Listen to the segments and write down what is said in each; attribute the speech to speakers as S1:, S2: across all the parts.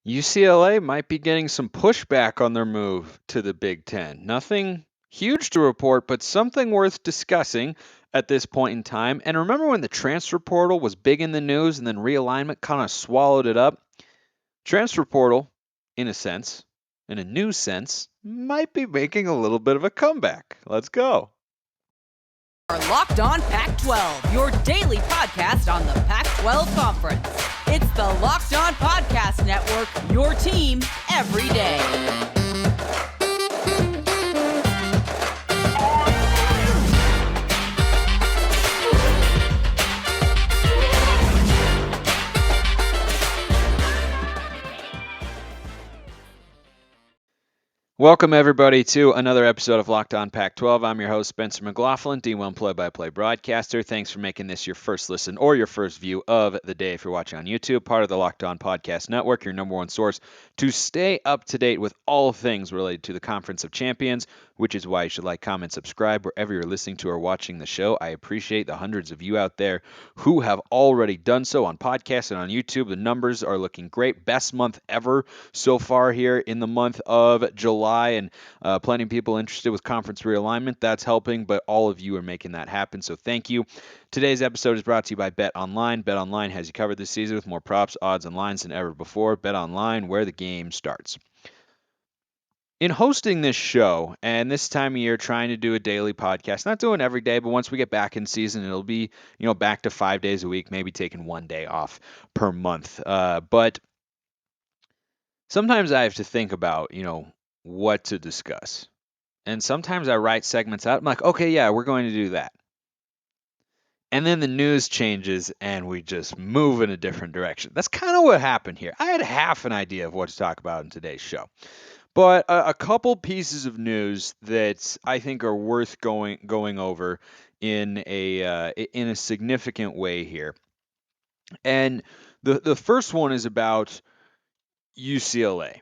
S1: UCLA might be getting some pushback on their move to the Big Ten. Nothing huge to report, but something worth discussing at this point in time. And remember when the transfer portal was big in the news and then realignment kind of swallowed it up? Transfer portal, in a sense, in a new sense, might be making a little bit of a comeback. Let's go.
S2: Are Locked On Pac-12, your daily podcast on the Pac-12 Conference. It's the Locked On Podcast Network, your team every day.
S1: Welcome, everybody, to another episode of Locked On Pac-12. I'm your host, Spencer McLaughlin, D1 play-by-play broadcaster. Thanks for making this your first listen or your first view of the day if you're watching on YouTube, part of the Locked On Podcast Network, your number one source to stay up to date with all things related to the Conference of Champions, which is why you should like, comment, subscribe wherever you're listening to or watching the show. I appreciate the hundreds of you out there who have already done so on podcasts and on YouTube. The numbers are looking great. Best month ever so far here in the month of July. And plenty of people interested with conference realignment. That's helping, but all of you are making that happen. So thank you. Today's episode is brought to you by Bet Online. Bet Online has you covered this season with more props, odds, and lines than ever before. Bet Online, where the game starts. In hosting this show, and this time of year, trying to do a daily podcast, not doing every day, but once we get back in season, it'll be, back to 5 days a week, maybe taking one day off per month. But sometimes I have to think about, what to discuss. And sometimes I write segments out. I'm like, okay, yeah, we're going to do that. And then the news changes and we just move in a different direction. That's kind of what happened here. I had half an idea of what to talk about in today's show. But a couple pieces of news that I think are worth going over in a significant way here. And the first one is about UCLA.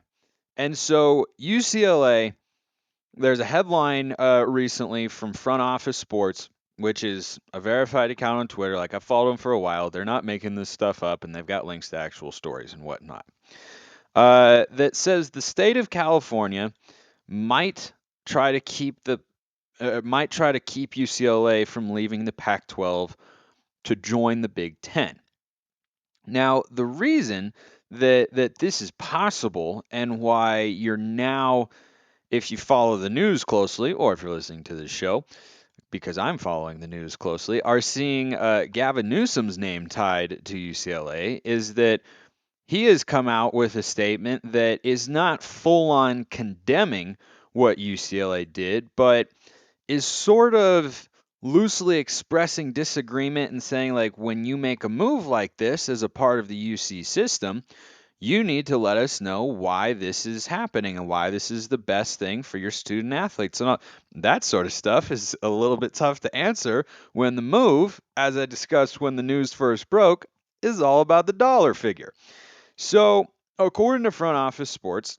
S1: And so UCLA, there's a headline recently from Front Office Sports, which is a verified account on Twitter. Like, I've followed them for a while. They're not making this stuff up, and they've got links to actual stories and whatnot. That says the state of California might try to keep UCLA from leaving the Pac-12 to join the Big Ten. Now, the reason that this is possible and why you're now, if you follow the news closely, or if you're listening to this show, because I'm following the news closely, are seeing Gavin Newsom's name tied to UCLA, is that he has come out with a statement that is not full-on condemning what UCLA did, but is sort of loosely expressing disagreement and saying, like, when you make a move like this as a part of the UC system, you need to let us know why this is happening and why this is the best thing for your student athletes. And that sort of stuff is a little bit tough to answer when the move, as I discussed when the news first broke, is all about the dollar figure. So, according to Front Office Sports,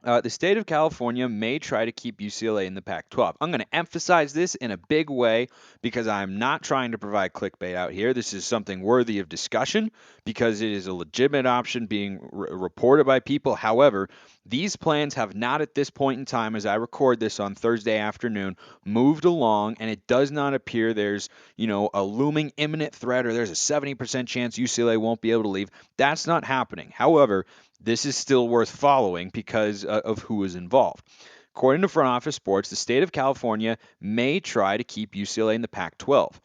S1: the state of California may try to keep UCLA in the Pac-12. I'm going to emphasize this in a big way because I'm not trying to provide clickbait out here. This is something worthy of discussion because it is a legitimate option being reported by people. However, these plans have not at this point in time, as I record this on Thursday afternoon, moved along, and it does not appear there's, a looming imminent threat or there's a 70% chance UCLA won't be able to leave. That's not happening. However, this is still worth following because of who is involved. According to Front Office Sports, the state of California may try to keep UCLA in the Pac-12.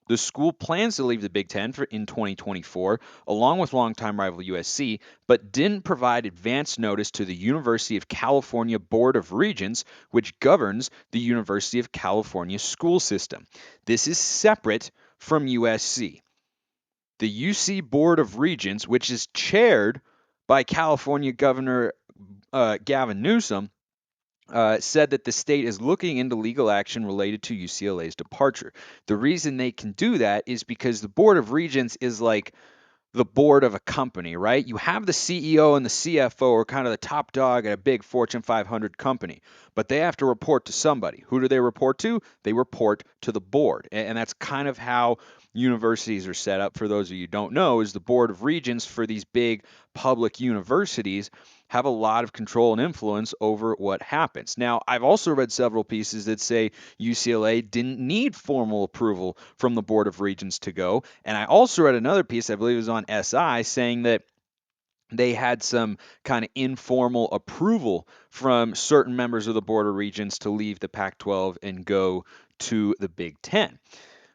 S1: The school plans to leave the Big Ten in 2024, along with longtime rival USC, but didn't provide advance notice to the University of California Board of Regents, which governs the University of California school system. This is separate from USC. The UC Board of Regents, which is chaired by California Governor Gavin Newsom, said that the state is looking into legal action related to UCLA's departure. The reason they can do that is because the Board of Regents is like the board of a company, right? You have the CEO and the CFO are kind of the top dog at a big Fortune 500 company, but they have to report to somebody. Who do they report to? They report to the board. And that's kind of how universities are set up, for those of you who don't know, is the Board of Regents for these big public universities have a lot of control and influence over what happens. Now, I've also read several pieces that say UCLA didn't need formal approval from the Board of Regents to go. And I also read another piece, I believe it was on SI, saying that they had some kind of informal approval from certain members of the Board of Regents to leave the Pac 12 and go to the Big Ten.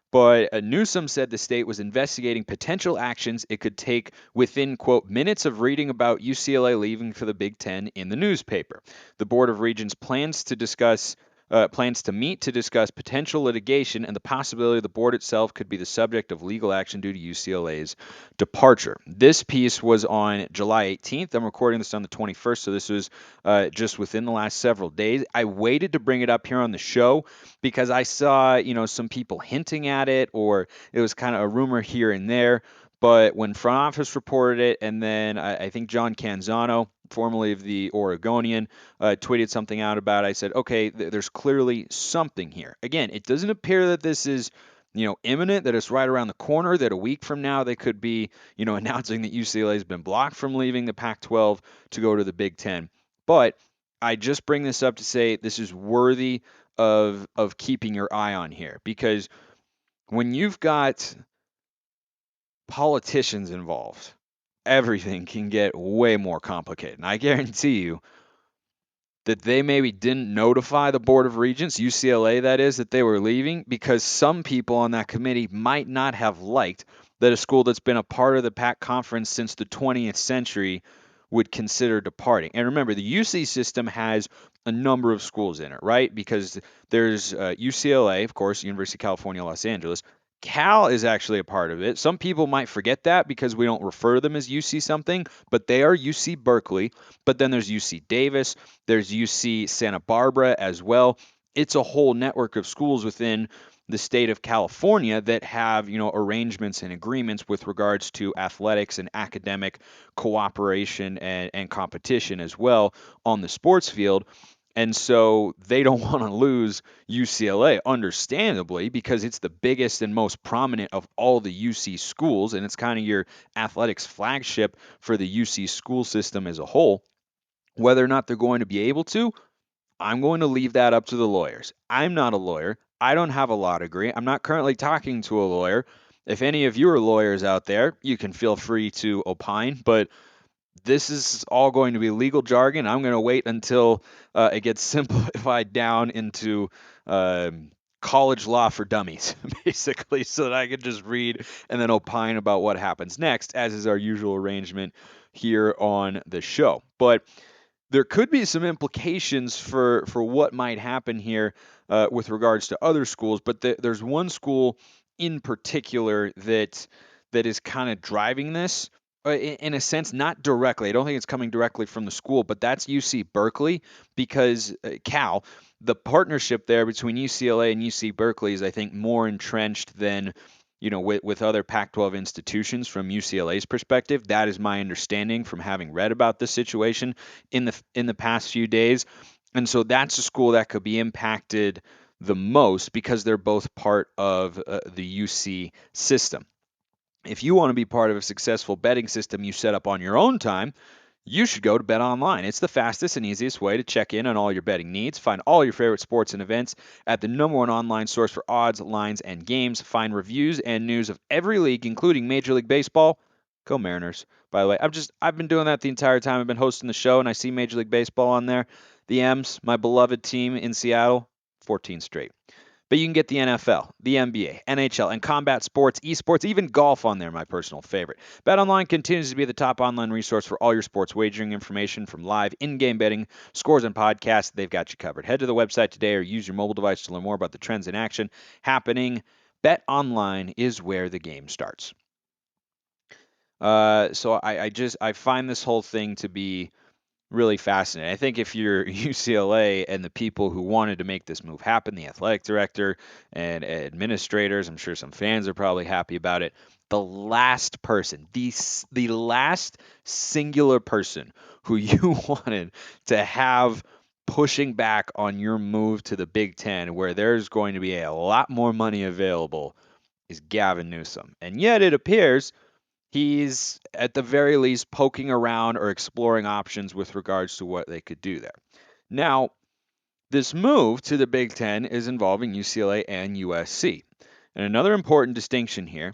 S1: But Newsom said the state was investigating potential actions it could take within, quote, minutes of reading about UCLA leaving for the Big Ten in the newspaper. The Board of Regents plans to meet to discuss potential litigation and the possibility the board itself could be the subject of legal action due to UCLA's departure. This piece was on July 18th. I'm recording this on the 21st, so this was just within the last several days. I waited to bring it up here on the show because I saw, some people hinting at it, or it was kind of a rumor here and there. But when front office reported it, and then I think John Canzano, formerly of the Oregonian, tweeted something out about it, I said, okay, there's clearly something here. Again, it doesn't appear that this is, imminent, that it's right around the corner, that a week from now they could be, announcing that UCLA has been blocked from leaving the Pac-12 to go to the Big Ten. But I just bring this up to say this is worthy of keeping your eye on here, because when you've got politicians involved, everything can get way more complicated. And I guarantee you that they maybe didn't notify the Board of Regents, UCLA that is, that they were leaving, because some people on that committee might not have liked that a school that's been a part of the Pac conference since the 20th century would consider departing. And remember, the UC system has a number of schools in it, right? Because there's UCLA, of course, University of California, Los Angeles. Cal is actually a part of it. Some people might forget that because we don't refer to them as UC something, but they are UC Berkeley. But then there's UC Davis, there's UC Santa Barbara as well. It's a whole network of schools within the state of California that have, arrangements and agreements with regards to athletics and academic cooperation and competition as well on the sports field. And so they don't want to lose UCLA, understandably, because it's the biggest and most prominent of all the UC schools, and it's kind of your athletics flagship for the UC school system as a whole. Whether or not they're going to be able to, I'm going to leave that up to the lawyers. I'm not a lawyer. I don't have a law degree. I'm not currently talking to a lawyer. If any of you are lawyers out there, you can feel free to opine, but this is all going to be legal jargon. I'm going to wait until it gets simplified down into college law for dummies, basically, so that I can just read and then opine about what happens next, as is our usual arrangement here on the show. But there could be some implications for what might happen here with regards to other schools, but there's one school in particular that is kind of driving this in a sense, not directly. I don't think it's coming directly from the school, but that's UC Berkeley, because Cal, the partnership there between UCLA and UC Berkeley is, I think, more entrenched than with other Pac-12 institutions from UCLA's perspective. That is my understanding from having read about this situation in the past few days. And so that's a school that could be impacted the most because they're both part of the UC system. If you want to be part of a successful betting system you set up on your own time, you should go to Bet Online. It's the fastest and easiest way to check in on all your betting needs. Find all your favorite sports and events at the number one online source for odds, lines, and games. Find reviews and news of every league, including Major League Baseball. Go Mariners, by the way. I've been doing that the entire time I've been hosting the show, and I see Major League Baseball on there. The M's, my beloved team in Seattle, 14 straight. But you can get the NFL, the NBA, NHL, and combat sports, esports, even golf on there, my personal favorite. BetOnline continues to be the top online resource for all your sports wagering information, from live in-game betting, scores, and podcasts. They've got you covered. Head to the website today or use your mobile device to learn more about the trends in action happening. BetOnline is where the game starts. So I find this whole thing to be really fascinating. I think if you're UCLA and the people who wanted to make this move happen, the athletic director and administrators, I'm sure some fans are probably happy about it. The last person, the last singular person who you wanted to have pushing back on your move to the Big Ten, where there's going to be a lot more money available, is Gavin Newsom. And yet it appears he's at the very least poking around or exploring options with regards to what they could do there. Now, this move to the Big Ten is involving UCLA and USC. And another important distinction here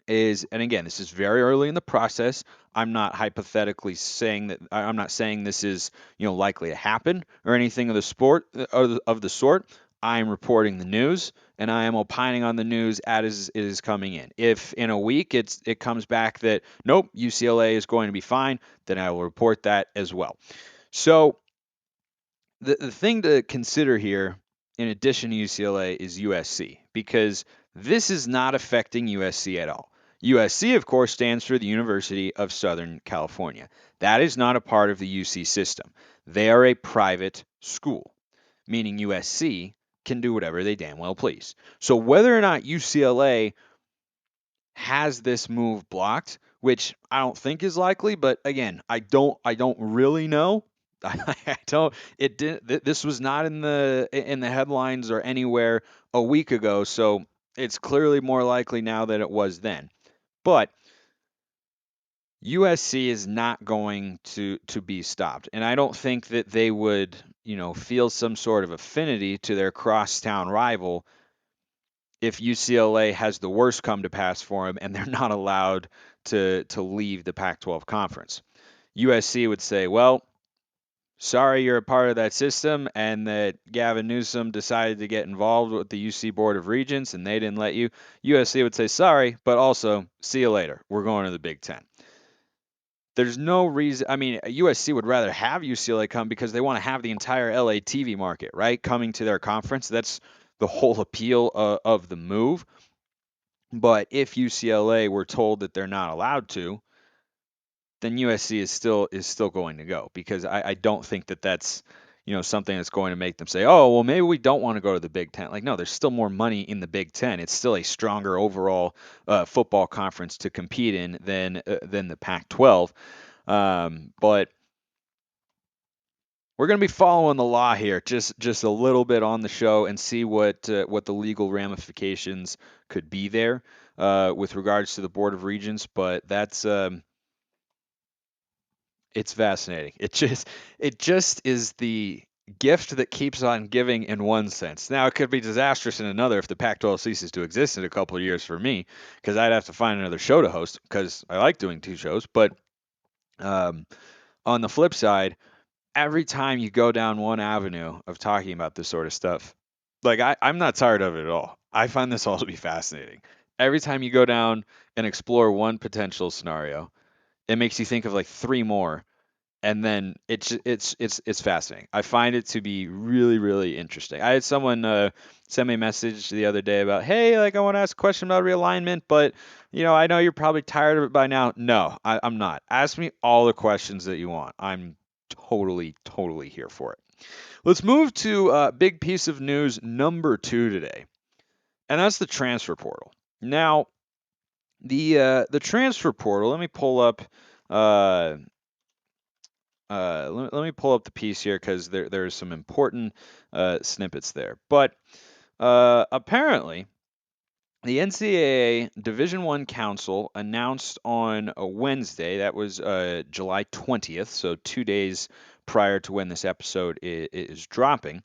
S1: is, and again, this is very early in the process. I'm not hypothetically saying that. I'm not saying this is likely to happen or anything of the sort. I'm reporting the news and I am opining on the news as it is coming in. If in a week it comes back that nope, UCLA is going to be fine, then I will report that as well. So the thing to consider here, in addition to UCLA, is USC, because this is not affecting USC at all. USC, of course, stands for the University of Southern California. That is not a part of the UC system. They are a private school, meaning USC can do whatever they damn well please. So whether or not UCLA has this move blocked, which I don't think is likely, but again, I don't really know. I don't. It did. This was not in the headlines or anywhere a week ago, so it's clearly more likely now than it was then. But USC is not going to be stopped, and I don't think that they would, feel some sort of affinity to their crosstown rival if UCLA has the worst come to pass for them and they're not allowed to leave the Pac-12 conference. USC would say, well, sorry you're a part of that system and that Gavin Newsom decided to get involved with the UC Board of Regents and they didn't let you. USC would say sorry, but also see you later. We're going to the Big Ten. There's no reason. I mean, USC would rather have UCLA come because they want to have the entire LA TV market, right, coming to their conference. That's the whole appeal of the move. But if UCLA were told that they're not allowed to, then USC is still going to go, because I don't think that that's something that's going to make them say, oh well, maybe we don't want to go to the Big Ten. Like, no, there's still more money in the Big Ten. It's still a stronger overall football conference to compete in than the Pac-12. But we're going to be following the law here just a little bit on the show and see what the legal ramifications could be there with regards to the Board of Regents. But that's it's fascinating. It just is the gift that keeps on giving in one sense. Now, it could be disastrous in another if the Pac-12 ceases to exist in a couple of years for me, because I'd have to find another show to host, because I like doing two shows. But on the flip side, every time you go down one avenue of talking about this sort of stuff, like I'm not tired of it at all. I find this all to be fascinating. Every time you go down and explore one potential scenario, it makes you think of like three more, and then it's fascinating. I find it to be really, really interesting. I had someone send me a message the other day about, hey, like I want to ask a question about realignment, but I know you're probably tired of it by now. No, I'm not. Ask me all the questions that you want. I'm totally here for it. Let's move to big piece of news number 2 today, and that's the transfer portal. Now, the transfer portal. Let me pull up. Let me pull up the piece here, because there's some important snippets there. But apparently, the NCAA Division I Council announced on a Wednesday, that was July 20th, so 2 days prior to when this episode is dropping.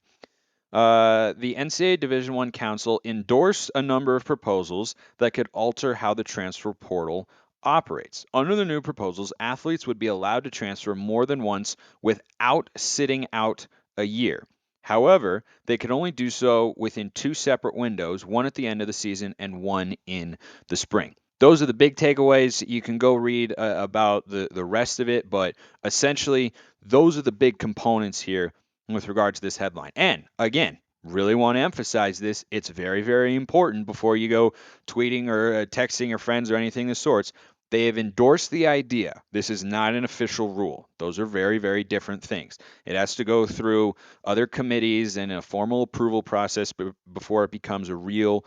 S1: The NCAA Division I Council endorsed a number of proposals that could alter how the transfer portal operates. Under the new proposals, athletes would be allowed to transfer more than once without sitting out a year. However, they could only do so within 2 separate windows, one at the end of the season and one in the spring. Those are the big takeaways. You can go read about the rest of it, but essentially, those are the big components here with regard to this headline. And again, really want to emphasize this. It's very, very important before you go tweeting or texting your friends or anything of the sorts. They have endorsed the idea. This is not an official rule. Those are very, very different things. It has to go through other committees and a formal approval process before it becomes a real,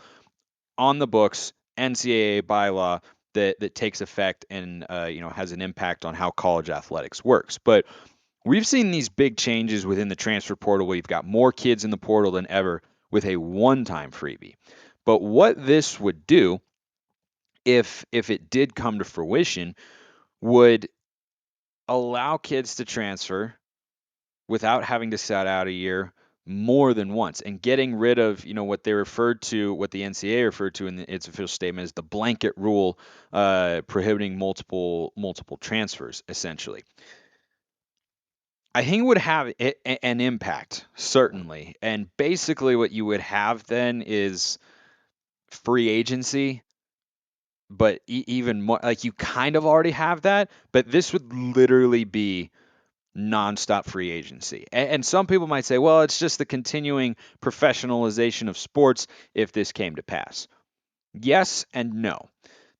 S1: on the books NCAA bylaw that takes effect and has an impact on how college athletics works. But we've seen these big changes within the transfer portal where you've got more kids in the portal than ever with a one-time freebie. But what this would do, if it did come to fruition, would allow kids to transfer without having to sit out a year more than once, and getting rid of what the NCAA referred to in its official statement as the blanket rule, prohibiting multiple transfers. Essentially, I think it would have an impact, certainly, and basically what you would have then is free agency. But even more, like, you kind of already have that, but this would literally be nonstop free agency. And some people might say, well, it's just the continuing professionalization of sports if this came to pass. Yes and no.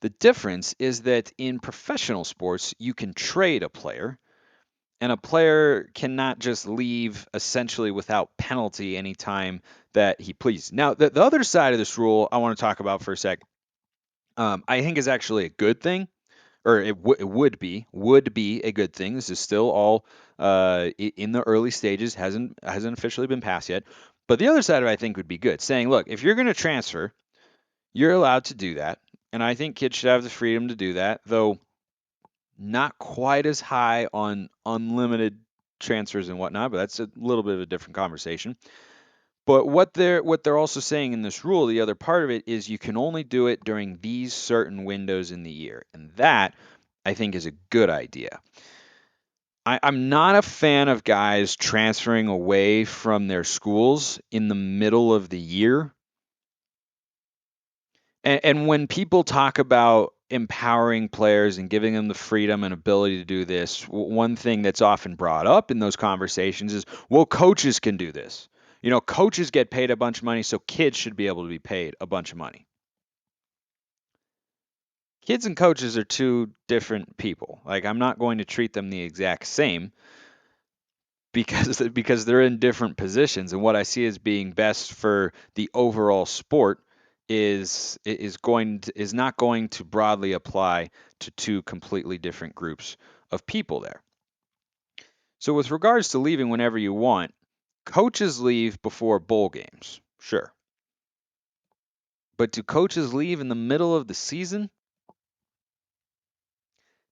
S1: The difference is that in professional sports, you can trade a player, and a player cannot just leave essentially without penalty anytime that he pleases. Now, the other side of this rule I want to talk about for a sec, I think is actually a good thing, or it would be a good thing. This is still all in the early stages, hasn't officially been passed yet. But the other side of it, I think, would be good, saying, look, if you're going to transfer, you're allowed to do that, and I think kids should have the freedom to do that, though not quite as high on unlimited transfers and whatnot. But that's a little bit of a different conversation. But what they're also saying in this rule, the other part of it is you can only do it during these certain windows in the year, and that I think is a good idea. I'm not a fan of guys transferring away from their schools in the middle of the year. And when people talk about empowering players and giving them the freedom and ability to do this, one thing that's often brought up in those conversations is, well, coaches can do this. Coaches get paid a bunch of money, so kids should be able to be paid a bunch of money. Kids and coaches are two different people. Like, I'm not going to treat them the exact same because they're in different positions, and what I see as being best for the overall sport is not going to broadly apply to two completely different groups of people there. So with regards to leaving whenever you want, coaches leave before bowl games, sure. But do coaches leave in the middle of the season?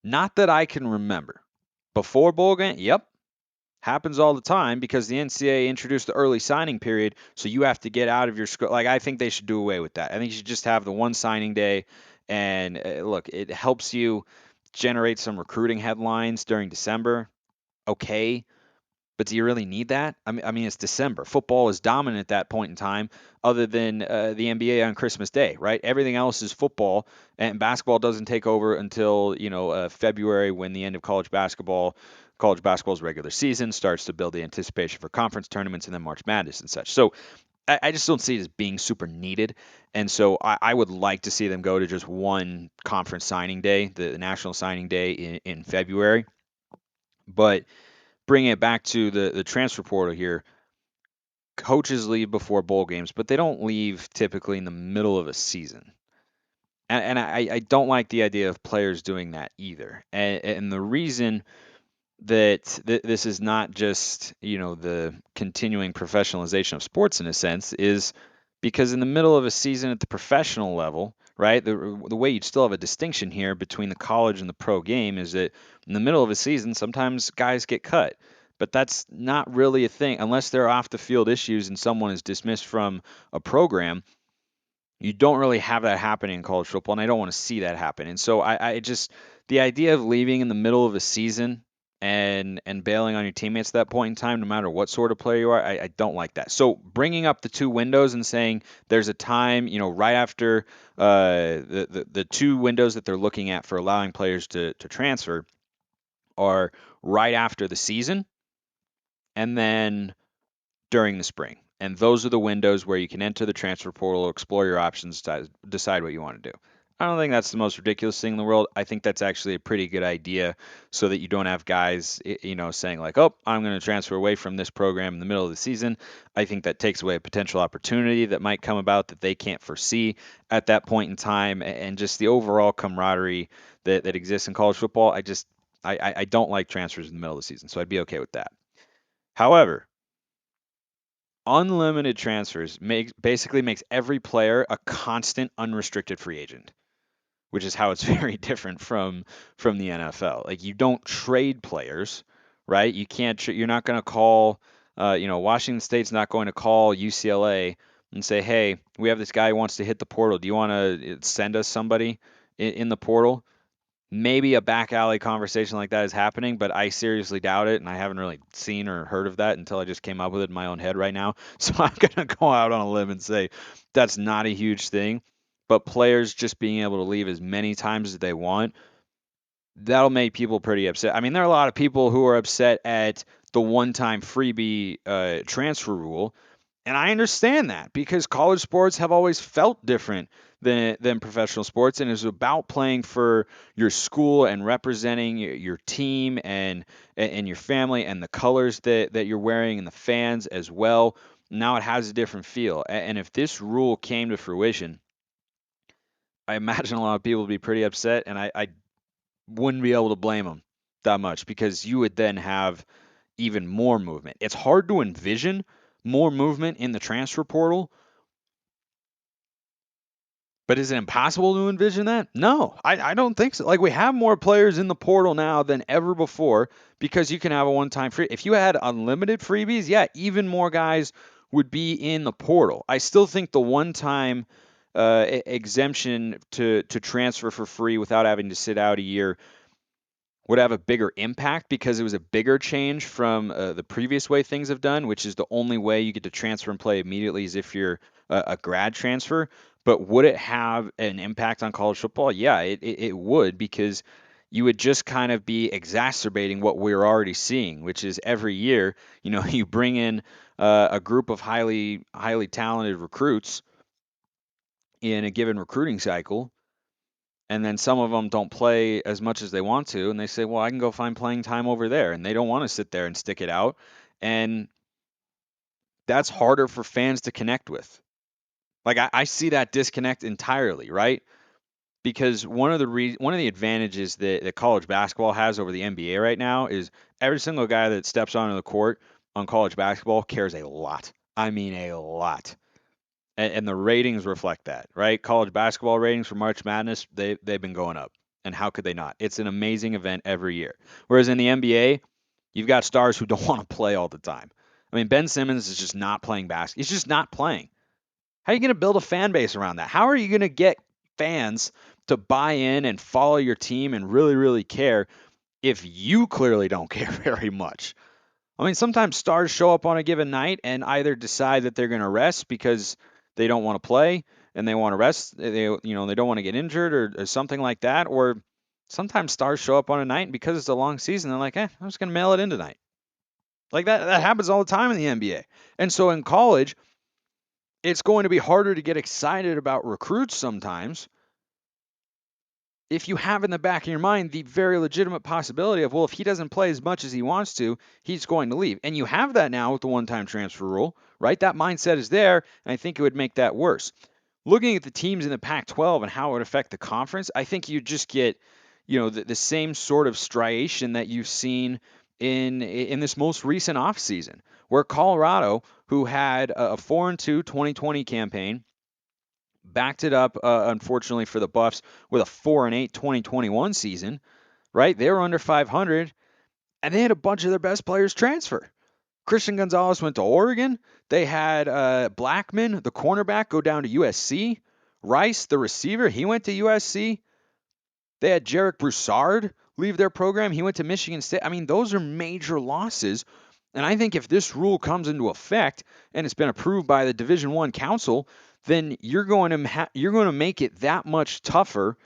S1: Not that I can remember. Before bowl game? Yep. Happens all the time because the NCAA introduced the early signing period, so you have to get out of your school. Like, I think they should do away with that. I think you should just have the one signing day, and look, it helps you generate some recruiting headlines during December. Okay, but do you really need that? I mean, it's December. Football is dominant at that point in time, other than the NBA on Christmas Day, right? Everything else is football, and basketball doesn't take over until February, when the end of college basketball's regular season starts to build the anticipation for conference tournaments and then March Madness and such. So I just don't see it as being super needed, and so I would like to see them go to just one conference signing day, the national signing day in February, but bringing it back to the transfer portal here, coaches leave before bowl games, but they don't leave typically in the middle of a season. And I don't like the idea of players doing that either. And the reason that this is not just, the continuing professionalization of sports in a sense, is because in the middle of a season at the professional level, right, the way you'd still have a distinction here between the college and the pro game is that in the middle of a season, sometimes guys get cut. But that's not really a thing unless there are off the field issues and someone is dismissed from a program. You don't really have that happening in college football, and I don't want to see that happen. And so I just, the idea of leaving in the middle of a season and bailing on your teammates at that point in time, no matter what sort of player you are, I don't like that. So bringing up the two windows and saying there's a time, right after the two windows that they're looking at for allowing players to transfer are right after the season and then during the spring. And those are the windows where you can enter the transfer portal, explore your options, decide what you want to do. I don't think that's the most ridiculous thing in the world. I think that's actually a pretty good idea so that you don't have guys, saying like, oh, I'm going to transfer away from this program in the middle of the season. I think that takes away a potential opportunity that might come about that they can't foresee at that point in time. And just the overall camaraderie that exists in college football. I don't like transfers in the middle of the season, so I'd be okay with that. However, unlimited transfers basically makes every player a constant unrestricted free agent, which is how it's very different from the NFL. Like you don't trade players, right? You can't. You're not going to call. Washington State's not going to call UCLA and say, "Hey, we have this guy who wants to hit the portal. Do you want to send us somebody in the portal?" Maybe a back alley conversation like that is happening, but I seriously doubt it, and I haven't really seen or heard of that until I just came up with it in my own head right now. So I'm gonna go out on a limb and say that's not a huge thing. But players just being able to leave as many times as they want, that'll make people pretty upset. I mean, there are a lot of people who are upset at the one-time freebie transfer rule, and I understand that because college sports have always felt different than professional sports, and it's about playing for your school and representing your team and your family and the colors that you're wearing and the fans as well. Now it has a different feel, and if this rule came to fruition, I imagine a lot of people would be pretty upset, and I wouldn't be able to blame them that much because you would then have even more movement. It's hard to envision more movement in the transfer portal, but is it impossible to envision that? No, I don't think so. Like we have more players in the portal now than ever before because you can have a one-time free. If you had unlimited freebies, yeah, even more guys would be in the portal. I still think the one-time exemption to transfer for free without having to sit out a year would have a bigger impact because it was a bigger change from the previous way things have done, which is the only way you get to transfer and play immediately is if you're a grad transfer. But would it have an impact on college football? Yeah, it would because you would just kind of be exacerbating what we're already seeing, which is every year, you bring in a group of highly talented recruits in a given recruiting cycle, and then some of them don't play as much as they want to, and they say, well, I can go find playing time over there, and they don't want to sit there and stick it out, and that's harder for fans to connect with. Like I see that disconnect entirely, right? Because one of the advantages that college basketball has over the NBA right now is every single guy that steps onto the court on college basketball cares a lot. I mean a lot. And the ratings reflect that, right? College basketball ratings for March Madness, they've been going up. And how could they not? It's an amazing event every year. Whereas in the NBA, you've got stars who don't want to play all the time. I mean, Ben Simmons is just not playing basketball. He's just not playing. How are you going to build a fan base around that? How are you going to get fans to buy in and follow your team and really, really care if you clearly don't care very much? I mean, sometimes stars show up on a given night and either decide that they're going to rest because they don't want to play and they want to rest, they don't want to get injured or something like that, or sometimes stars show up on a night and because it's a long season, they're like, I'm just going to mail it in tonight. Like that happens all the time in the NBA. And so in college, it's going to be harder to get excited about recruits sometimes if you have in the back of your mind the very legitimate possibility of, well, if he doesn't play as much as he wants to, he's going to leave. And you have that now with the one-time transfer rule, right? That mindset is there, and I think it would make that worse. Looking at the teams in the Pac-12 and how it would affect the conference, I think you just get, the same sort of striation that you've seen in this most recent offseason, where Colorado, who had a 4-2 2020 campaign, backed it up, unfortunately for the Buffs, with a 4-8 2021 season, right? They were under 500, and they had a bunch of their best players transfer. Christian Gonzalez went to Oregon. They had Blackman, the cornerback, go down to USC. Rice, the receiver, he went to USC. They had Jarek Broussard leave their program. He went to Michigan State. I mean, those are major losses. And I think if this rule comes into effect and it's been approved by the Division I Council, then you're going to make it that much tougher.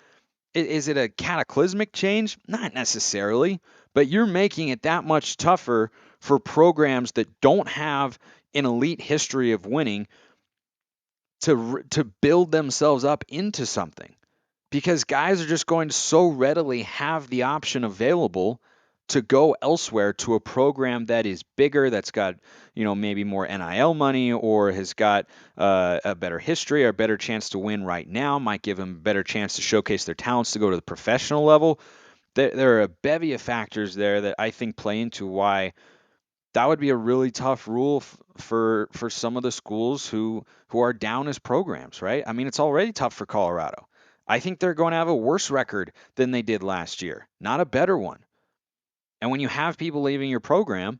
S1: Is it a cataclysmic change? Not necessarily, but you're making it that much tougher for programs that don't have an elite history of winning to build themselves up into something, because guys are just going to so readily have the option available to go elsewhere to a program that is bigger, that's got, maybe more NIL money, or has got a better history or a better chance to win right now, might give them a better chance to showcase their talents to go to the professional level. There are a bevy of factors there that I think play into why that would be a really tough rule for some of the schools who are down as programs, right? I mean, it's already tough for Colorado. I think they're going to have a worse record than they did last year, not a better one. And when you have people leaving your program,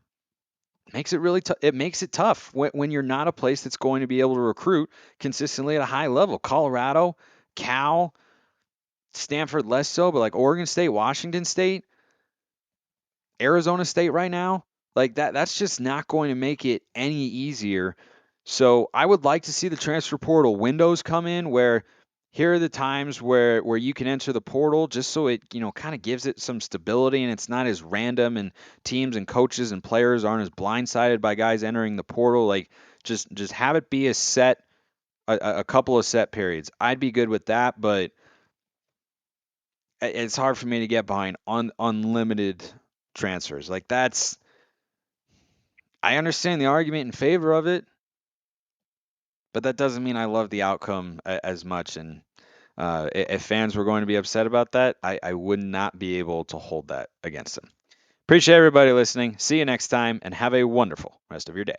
S1: it makes it really tough. It makes it tough when you're not a place that's going to be able to recruit consistently at a high level. Colorado, Cal, Stanford less so, but like Oregon State, Washington State, Arizona State right now, like that's just not going to make it any easier. So I would like to see the transfer portal windows come in where here are the times where you can enter the portal just so it, kind of gives it some stability and it's not as random and teams and coaches and players aren't as blindsided by guys entering the portal. Like just have it be a couple of set periods. I'd be good with that, but it's hard for me to get behind unlimited transfers. Like I understand the argument in favor of it, but that doesn't mean I love the outcome as much. And if fans were going to be upset about that, I would not be able to hold that against them. Appreciate everybody listening. See you next time, and have a wonderful rest of your day.